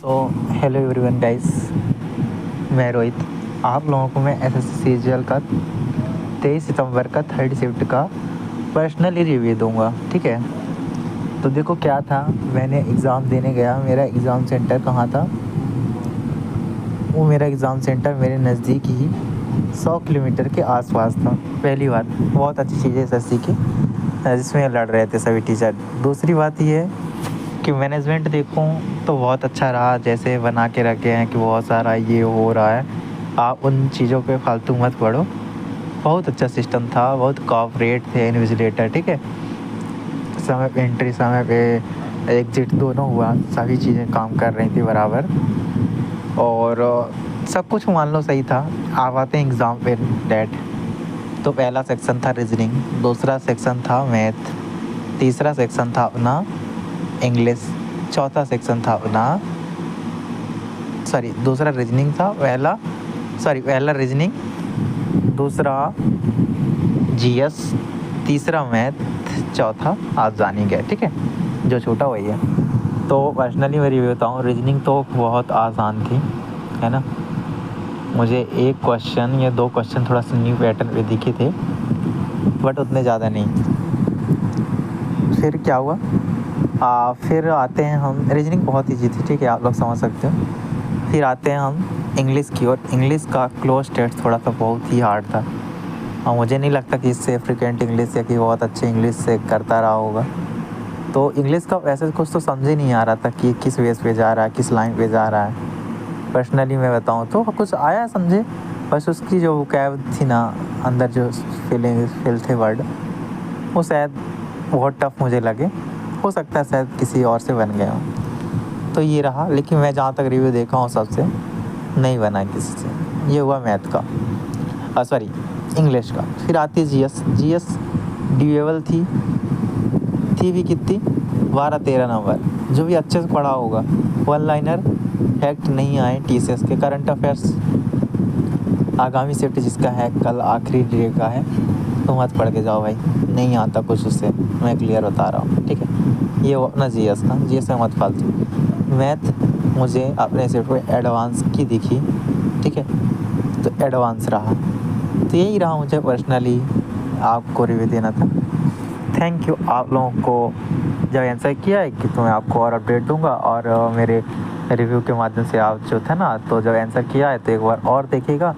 तो hello everyone guys, मैं रोहित। आप लोगों को मैं एसएससी सीजीएल का 23 सितंबर का थर्ड शिफ्ट का पर्सनली रिव्यू दूंगा। ठीक है, तो देखो क्या था, मैंने एग्ज़ाम देने गया। मेरा एग्ज़ाम सेंटर कहाँ था? वो मेरा एग्ज़ाम सेंटर मेरे नज़दीक ही 100 किलोमीटर के आसपास था। पहली बात, बहुत अच्छी चीज़ है एसएससी की, जिसमें लड़ रहे थे सभी टीचर। दूसरी बात ये है कि मैनेजमेंट देखूं तो बहुत अच्छा रहा, जैसे बना के रखे हैं कि बहुत सारा ये हो रहा है। आप उन चीज़ों पे फालतू मत पढ़ो। बहुत अच्छा सिस्टम था, बहुत कोऑपरेट थे इन्विजिलेटर। ठीक है, समय पे एंट्री, समय पे एग्जिट दोनों हुआ, सभी चीज़ें काम कर रही थी बराबर। और सब कुछ मान लो सही था। आप आते हैं एग्ज़ाम पे डेट, तो पहला सेक्शन था रीजनिंग, दूसरा सेक्शन था मैथ, तीसरा सेक्शन था अपना इंग्लिश, चौथा सेक्शन था अपना दूसरा रीजनिंग था, पहला रीजनिंग, दूसरा जीएस, तीसरा मैथ, चौथा आप जान ही गए। ठीक है, जो छोटा वही है। तो पर्सनली मैं रिव्यू बताऊँ, रीजनिंग तो बहुत आसान थी, है ना। मुझे एक क्वेश्चन या दो क्वेश्चन थोड़ा सा न्यू पैटर्न पे दिखे थे, बट उतने ज़्यादा नहीं। फिर क्या हुआ, फिर आते हैं हम, रीजनिंग बहुत ईजी थी, ठीक है, आप लोग समझ सकते हो। फिर आते हैं हम इंग्लिश की ओर। इंग्लिश का क्लोज टेस्ट थोड़ा सा बहुत ही हार्ड था, और मुझे नहीं लगता कि इससे फ्रिक्वेंट इंग्लिश या कि बहुत अच्छे इंग्लिश से करता रहा होगा। तो इंग्लिश का वैसे कुछ तो समझ ही नहीं आ रहा था कि किस वेस पे जा रहा है, किस लाइन पे जा रहा है। पर्सनली मैं बताऊँ तो कुछ आया समझे, बस उसकी जो वोकैब थी ना, अंदर जो फिल थे वर्ड, वो शायद बहुत टफ मुझे लगे। हो सकता है शायद किसी और से बन गया हो। तो ये रहा, लेकिन मैं जहाँ तक रिव्यू देखा हूँ सबसे नहीं बना किसी से। ये हुआ मैथ का, इंग्लिश का। फिर आती है जीएस ड्यूएबल थी भी कितनी, 12-13 नंबर। जो भी अच्छे से पढ़ा होगा, वन लाइनर फैक्ट नहीं आए टीसीएस के। करंट अफेयर्स आगामी शिफ्ट जिसका है कल आखिरी डे का है, तो मत पढ़ के जाओ भाई, नहीं आता कुछ उससे, मैं क्लियर बता रहा हूँ। ठीक है, ये वो अपना जीएस का, जीएस में मत फालतू। मैथ मुझे अपने शिफ्ट पे एडवांस की दिखी, ठीक है, तो एडवांस रहा। तो यही रहा, मुझे पर्सनली आपको रिव्यू देना था। थैंक यू आप लोगों को जब आंसर किया है कि तो मैं आपको और अपडेट दूंगा। और मेरे रिव्यू के माध्यम से आप जो था ना, तो जब आंसर किया है तो एक बार और देखिएगा,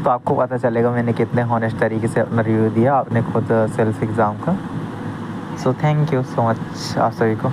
तो आपको पता चलेगा मैंने कितने हॉनेस्ट तरीके से अपना रिव्यू दिया अपने खुद सेल्फ एग्ज़ाम का। So thank you so much आप सभी को।